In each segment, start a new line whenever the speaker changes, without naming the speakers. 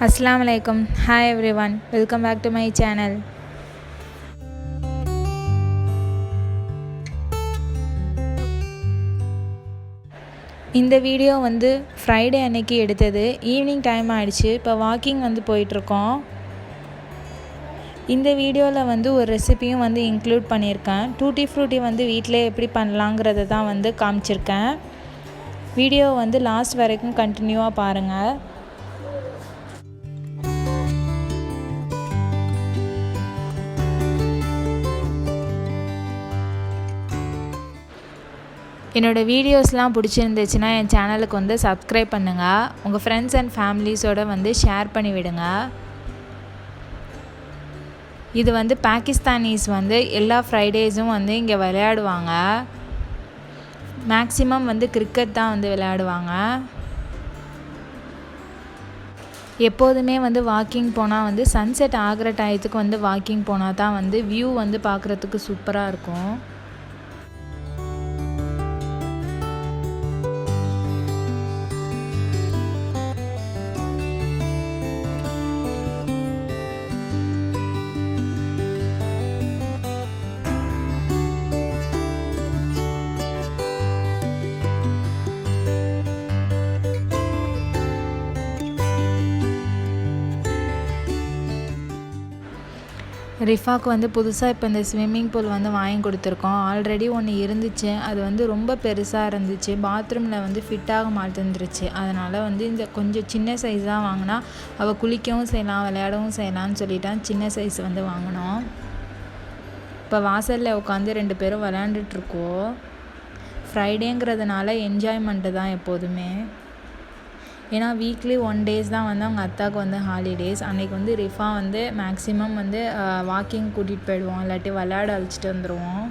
Assalamu alaikum. Hi everyone. Welcome back to my channel. இந்த video Friday அன்னைக்கு எடுத்தது. Evening time ஆயிடுச்சு. இப்போ வாக்கிங் போயிட்டுருக்கோம். இந்த வீடியோவில் ஒரு ரெசிபியும் இன்க்ளூட் பண்ணியிருக்கேன். டூட்டி ஃப்ரூட்டி வீட்டிலே எப்படி பண்ணலாங்கிறத தான் காமிச்சிருக்கேன். வீடியோ லாஸ்ட் வரைக்கும் கண்டினியூவாக பாருங்கள். என்னோடய வீடியோஸ்லாம் பிடிச்சிருந்துச்சுன்னா என் சேனலுக்கு சப்ஸ்கிரைப் பண்ணுங்கள். உங்கள் ஃப்ரெண்ட்ஸ் அண்ட் ஃபேமிலிஸோடு ஷேர் பண்ணி விடுங்க. இது பாகிஸ்தானீஸ் எல்லா ஃப்ரைடேஸும் இங்கே விளையாடுவாங்க. மேக்ஸிமம் கிரிக்கெட் தான் விளையாடுவாங்க. எப்போதுமே வாக்கிங் போனால் சன்செட் ஆகிற டயத்துக்கு வாக்கிங் போனால் தான் வியூ பார்க்குறதுக்கு சூப்பராக இருக்கும். ரிஃபாக்கு புதுசாக இப்போ இந்த ஸ்விம்மிங் பூல் வாங்கி கொடுத்துருக்கோம். ஆல்ரெடி ஒன்று இருந்துச்சு. அது ரொம்ப பெருசாக இருந்துச்சு. பாத்ரூமில் ஃபிட் ஆக மாட்டேந்துருச்சு. அதனால் இந்த கொஞ்சம் சின்ன சைஸாக வாங்கினா அவள் குளிக்கவும் செய்யலாம், விளையாடவும் செய்யலாம்னு சொல்லிட்டான். சின்ன சைஸ் வாங்கினோம். இப்போ வாசலில் உட்காந்து 2 பேரும் விளையாண்டுட்ருக்கோம். ஃப்ரைடேங்கிறதுனால என்ஜாய்மெண்ட்டு தான் எப்போதுமே. ஏன்னா வீக்லி 1 டேஸ் தான் அவங்க அத்தாவுக்கு ஹாலிடேஸ். அன்றைக்கி ரிஃபா மேக்ஸிமம் வாக்கிங் கூட்டிகிட்டு போயிடுவோம், இல்லாட்டி விளையாட அழைச்சிட்டு வந்துடுவோம்.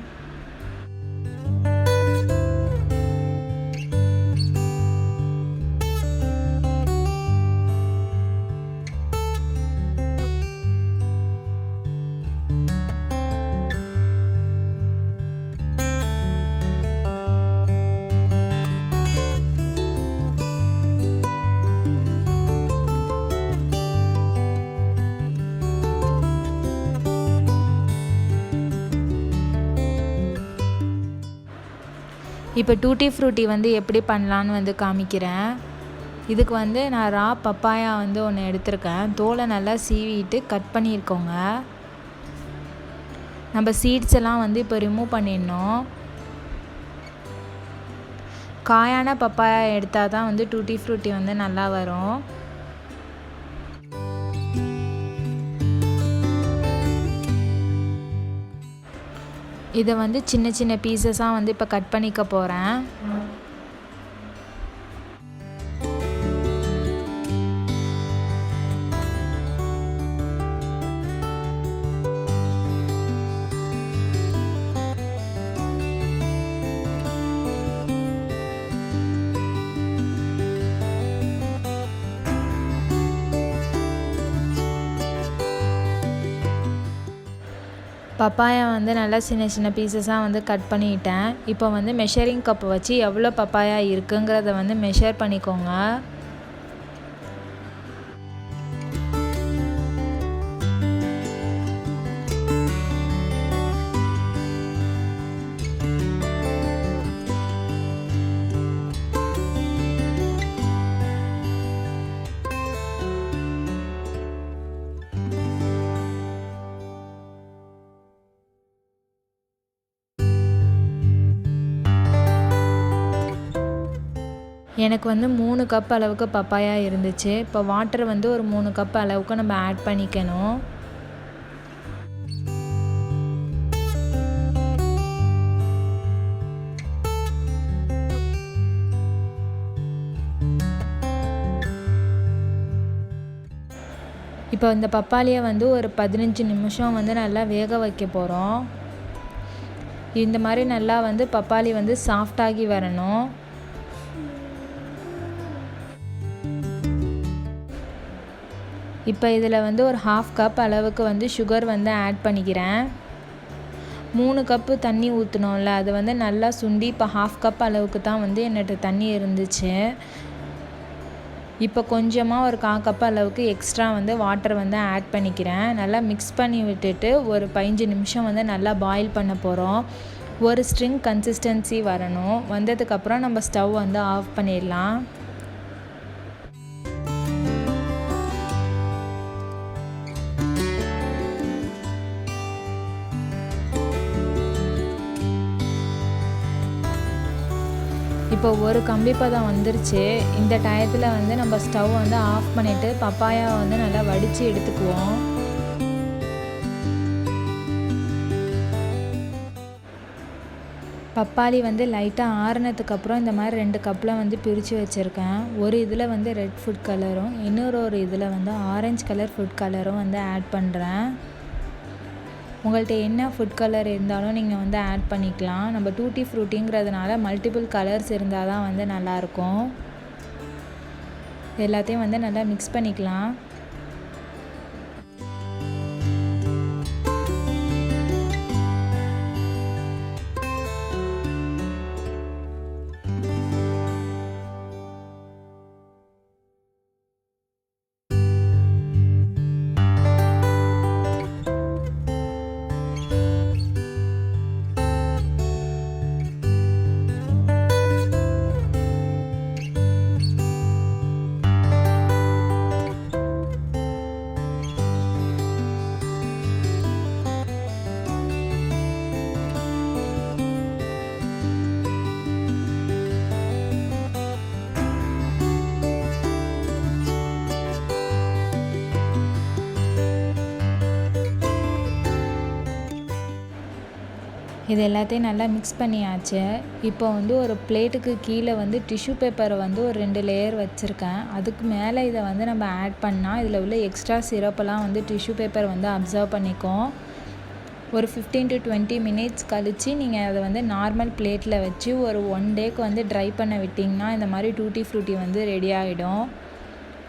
இப்போ டூட்டி ஃப்ரூட்டி எப்படி பண்ணலான்னு காமிக்கிறேன். இதுக்கு நான் ரா பப்பாயா ஒன்று எடுத்திருக்கேன். தோலை நல்லா சீவிட்டு கட் பண்ணியிருக்கோங்க. நம்ம சீட்ஸ் எல்லாம் இப்போ ரிமூவ் பண்ணிடணும். காயான பப்பாயா எடுத்தால் தான் டூட்டி ஃப்ரூட்டி நல்லா வரும். இதை சின்ன சின்ன பீசஸாக இப்போ கட் பண்ணிக்க போகிறேன். பப்பாயா நல்லா சின்ன சின்ன பீசஸாக கட் பண்ணிட்டேன். இப்போ மெஷரிங் கப் வச்சு எவ்வளோ பப்பாயா இருக்குங்கிறத மெஷர் பண்ணிக்கோங்க. எனக்கு 3 கப் அளவுக்கு பப்பாயா இருந்துச்சு. இப்போ வாட்டர் ஒரு 3 கப் அளவுக்கு நம்ம ஆட் பண்ணிக்கணும். இப்போ இந்த பப்பாளியை ஒரு 15 நிமிஷம் நல்லா வேக வைக்க போகிறோம். இந்த மாதிரி நல்லா பப்பாளி சாஃப்டாகி வரணும். இப்போ இதில் ஒரு 1/2 கப் அளவுக்கு சுகர் ஆட் பண்ணிக்கிறேன். 3 கப்பு தண்ணி ஊற்றினோம்ல, அது நல்லா சுண்டி இப்போ 1/2 கப் அளவுக்கு தான் என்கிட்ட தண்ணி இருந்துச்சு. இப்போ கொஞ்சமாக ஒரு 1/4 கப் அளவுக்கு எக்ஸ்ட்ரா வந்து வாட்டர் வந்து ஆட் பண்ணிக்கிறேன். நல்லா மிக்ஸ் பண்ணி விட்டுட்டு ஒரு 15 நிமிஷம் வந்து நல்லா பாயில் பண்ண போகிறோம். ஒரு ஸ்ட்ரிங் கன்சிஸ்டன்சி வரணும். வந்ததுக்கப்புறம் நம்ம ஸ்டவ் வந்து ஆஃப் பண்ணிடலாம். இப்போ ஒரு கம்பி பதம் வந்துருச்சு. இந்த டயத்தில் வந்து நம்ம ஸ்டவ் வந்து ஆஃப் பண்ணிவிட்டு பப்பாயாவை வந்து நல்லா வடித்து எடுத்துக்குவோம். பப்பாளி வந்து லைட்டாக ஆறுனதுக்கப்புறம் இந்த மாதிரி 2 கப்பில் வந்து பிரித்து வச்சுருக்கேன். ஒரு இதில் வந்து ரெட் ஃபுட் கலரும் இன்னொரு இதில் வந்து ஆரஞ்சு கலர் ஃபுட் கலரும் வந்து ஆட் பண்ணுறேன். உங்கள்கிட்ட என்ன ஃபுட் கலர் இருந்தாலும் நீங்கள் வந்து ஆட் பண்ணிக்கலாம். நம்ம டூட்டி ஃப்ரூட்டிங்கிறதுனால மல்டிபிள் கலர்ஸ் இருந்தால் தான் வந்து நல்லாயிருக்கும். எல்லாத்தையும் வந்து நல்லா மிக்ஸ் பண்ணிக்கலாம். இது எல்லாத்தையும் நல்லா மிக்ஸ் பண்ணியாச்சு. இப்போ வந்து ஒரு பிளேட்டுக்கு கீழே வந்து டிஷ்யூ பேப்பரை வந்து ஒரு 2 லேயர் வச்சுருக்கேன். அதுக்கு மேலே இதை வந்து நம்ம ஆட் பண்ணால் இதில் உள்ள எக்ஸ்ட்ரா சிரப்பெல்லாம் வந்து டிஷ்யூ பேப்பர் வந்து அப்சர்வ் பண்ணிக்கும். ஒரு 15 to 20 மினிட்ஸ் கழித்து நீங்கள் அதை வந்து நார்மல் பிளேட்டில் வச்சு ஒரு 1 டேக்கு வந்து ட்ரை பண்ண விட்டிங்கன்னா இந்த மாதிரி டூட்டி ஃப்ரூட்டி வந்து ரெடி ஆகிடும்.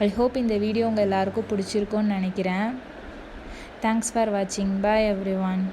ஐ ஹோப் இந்த வீடியோ உங்கள் எல்லாருக்கும் பிடிச்சிருக்கும்னு நினைக்கிறேன். தேங்க்ஸ் ஃபார் வாட்சிங். பாய் எவ்ரி ஒன்.